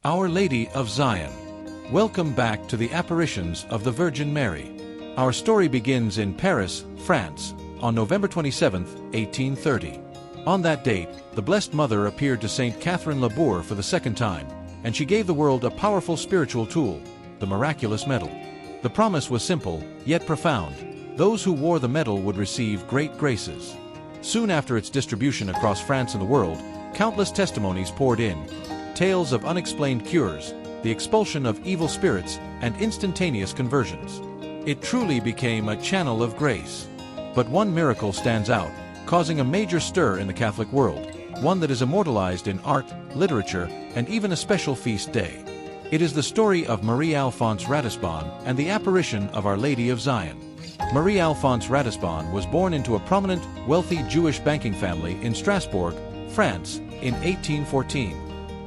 Our Lady of Zion. Welcome back to the Apparitions of the Virgin Mary. Our story begins in Paris, France, on November 27, 1830. On that date, the Blessed Mother appeared to Saint Catherine Labour for the second time, and she gave the world a powerful spiritual tool, the miraculous medal. The promise was simple, yet profound. Those who wore the medal would receive great graces. Soon after its distribution across France and the world, countless testimonies poured in. Tales of unexplained cures, the expulsion of evil spirits, and instantaneous conversions. It truly became a channel of grace. But one miracle stands out, causing a major stir in the Catholic world, one that is immortalized in art, literature, and even a special feast day. It is the story of Marie-Alphonse Ratisbonne and the apparition of Our Lady of Zion. Marie-Alphonse Ratisbonne was born into a prominent, wealthy Jewish banking family in Strasbourg, France, in 1814.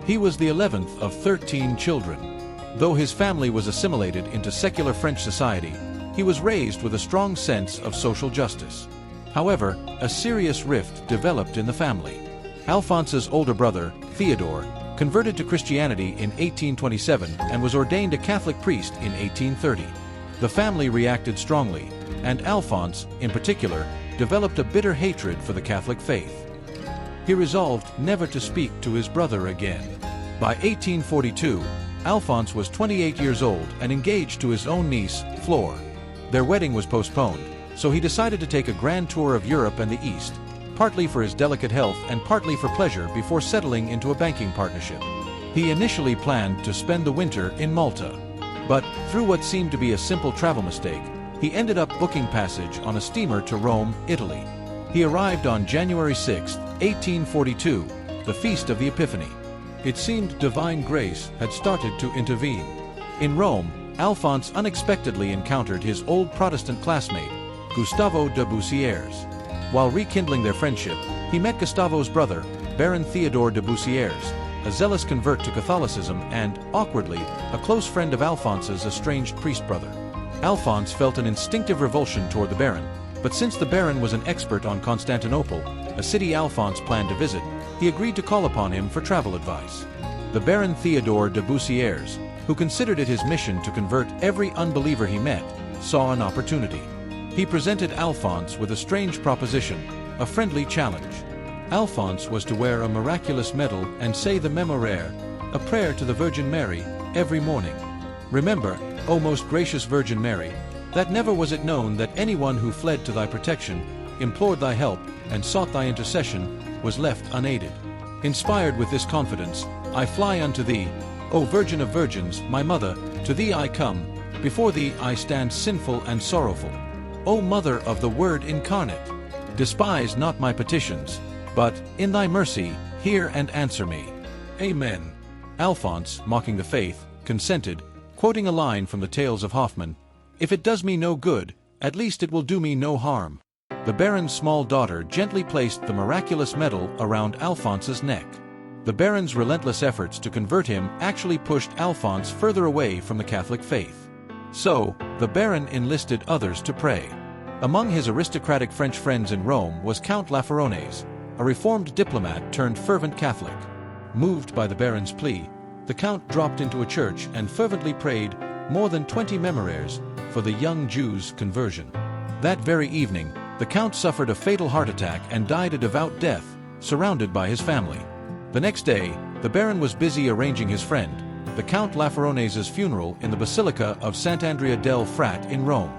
He was the 11th of 13 children. Though his family was assimilated into secular French society, he was raised with a strong sense of social justice. However, a serious rift developed in the family. Alphonse's older brother, Theodore, converted to Christianity in 1827 and was ordained a Catholic priest in 1830. The family reacted strongly, and Alphonse, in particular, developed a bitter hatred for the Catholic faith. He resolved never to speak to his brother again. By 1842, Alphonse was 28 years old and engaged to his own niece, Flore. Their wedding was postponed, so he decided to take a grand tour of Europe and the East, partly for his delicate health and partly for pleasure before settling into a banking partnership. He initially planned to spend the winter in Malta. But, through what seemed to be a simple travel mistake, he ended up booking passage on a steamer to Rome, Italy. He arrived on January 6, 1842, the Feast of the Epiphany. It seemed divine grace had started to intervene. In Rome, Alphonse unexpectedly encountered his old Protestant classmate, Gustavo de Bussiers. While rekindling their friendship, he met Gustavo's brother, Baron Theodore de Bussiers, a zealous convert to Catholicism and, awkwardly, a close friend of Alphonse's estranged priest brother. Alphonse felt an instinctive revulsion toward the Baron, but since the Baron was an expert on Constantinople, a city Alphonse planned to visit, he agreed to call upon him for travel advice. The Baron Theodore de Bussiers, who considered it his mission to convert every unbeliever he met, saw an opportunity. He presented Alphonse with a strange proposition, a friendly challenge. Alphonse was to wear a miraculous medal and say the Memorare, a prayer to the Virgin Mary, every morning. Remember, O most gracious Virgin Mary, that never was it known that anyone who fled to thy protection, implored thy help, and sought thy intercession, was left unaided. Inspired with this confidence, I fly unto thee, O Virgin of Virgins, my Mother, to thee I come, before thee I stand sinful and sorrowful. O Mother of the Word incarnate, despise not my petitions, but, in thy mercy, hear and answer me. Amen. Alphonse, mocking the faith, consented, quoting a line from the Tales of Hoffmann, "If it does me no good, at least it will do me no harm." The Baron's small daughter gently placed the miraculous medal around Alphonse's neck. The Baron's relentless efforts to convert him actually pushed Alphonse further away from the Catholic faith. So, the Baron enlisted others to pray. Among his aristocratic French friends in Rome was Count Laferonnaise, a reformed diplomat turned fervent Catholic. Moved by the Baron's plea, the Count dropped into a church and fervently prayed more than 20 memoraires for the young Jew's conversion. That very evening, the Count suffered a fatal heart attack and died a devout death, surrounded by his family. The next day, the Baron was busy arranging his friend, the Count Laferonnaise's funeral in the Basilica of Sant'Andrea del Frat in Rome.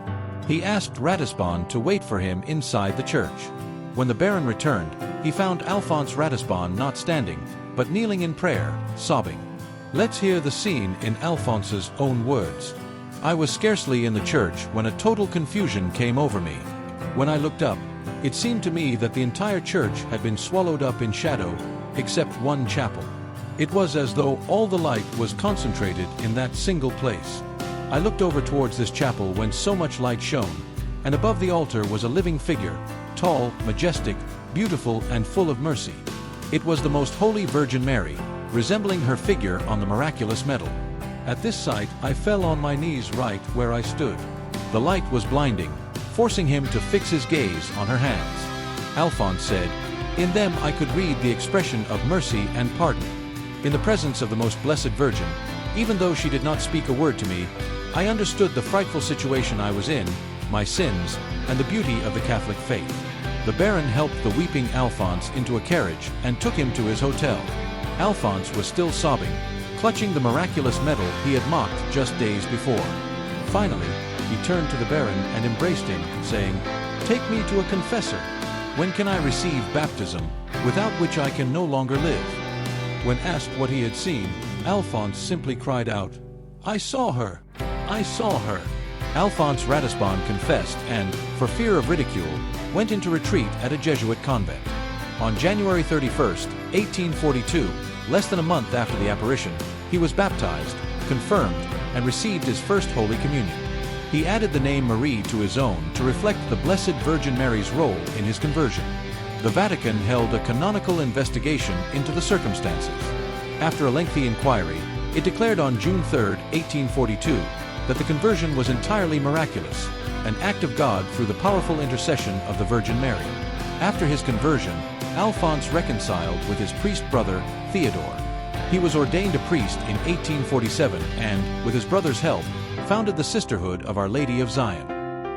He asked Ratisbonne to wait for him inside the church. When the Baron returned, he found Alphonse Ratisbonne not standing, but kneeling in prayer, sobbing. Let's hear the scene in Alphonse's own words. I was scarcely in the church when a total confusion came over me. When I looked up, it seemed to me that the entire church had been swallowed up in shadow, except one chapel. It was as though all the light was concentrated in that single place. I looked over towards this chapel whence so much light shone, and above the altar was a living figure, tall, majestic, beautiful, and full of mercy. It was the Most Holy Virgin Mary, resembling her figure on the miraculous medal. At this sight, I fell on my knees right where I stood. The light was blinding, forcing him to fix his gaze on her hands. Alphonse said, "In them I could read the expression of mercy and pardon." In the presence of the Most Blessed Virgin, even though she did not speak a word to me, I understood the frightful situation I was in, my sins, and the beauty of the Catholic faith. The Baron helped the weeping Alphonse into a carriage and took him to his hotel. Alphonse was still sobbing, clutching the miraculous medal he had mocked just days before. Finally, he turned to the Baron and embraced him, saying, "Take me to a confessor. When can I receive baptism, without which I can no longer live?" When asked what he had seen, Alphonse simply cried out, "I saw her! I saw her!" Alphonse Ratisbonne confessed and, for fear of ridicule, went into retreat at a Jesuit convent. On January 31, 1842, less than a month after the apparition, he was baptized, confirmed, and received his first Holy Communion. He added the name Marie to his own to reflect the Blessed Virgin Mary's role in his conversion. The Vatican held a canonical investigation into the circumstances. After a lengthy inquiry, it declared on June 3, 1842, that the conversion was entirely miraculous, an act of God through the powerful intercession of the Virgin Mary. After his conversion, Alphonse reconciled with his priest brother, Theodore. He was ordained a priest in 1847 and, with his brother's help, founded the Sisterhood of Our Lady of Zion.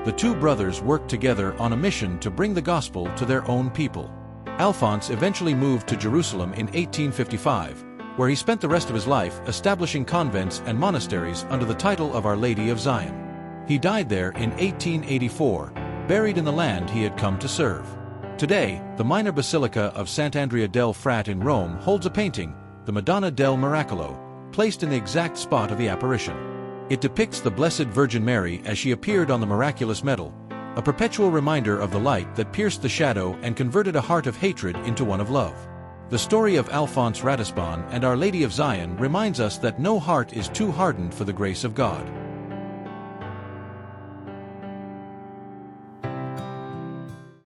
The two brothers worked together on a mission to bring the gospel to their own people. Alphonse eventually moved to Jerusalem in 1855, where he spent the rest of his life establishing convents and monasteries under the title of Our Lady of Zion. He died there in 1884, buried in the land he had come to serve. Today, the minor basilica of Sant'Andrea del Frat in Rome holds a painting, the Madonna del Miracolo, placed in the exact spot of the apparition. It depicts the Blessed Virgin Mary as she appeared on the miraculous medal, a perpetual reminder of the light that pierced the shadow and converted a heart of hatred into one of love. The story of Alphonse Ratisbonne and Our Lady of Zion reminds us that no heart is too hardened for the grace of God.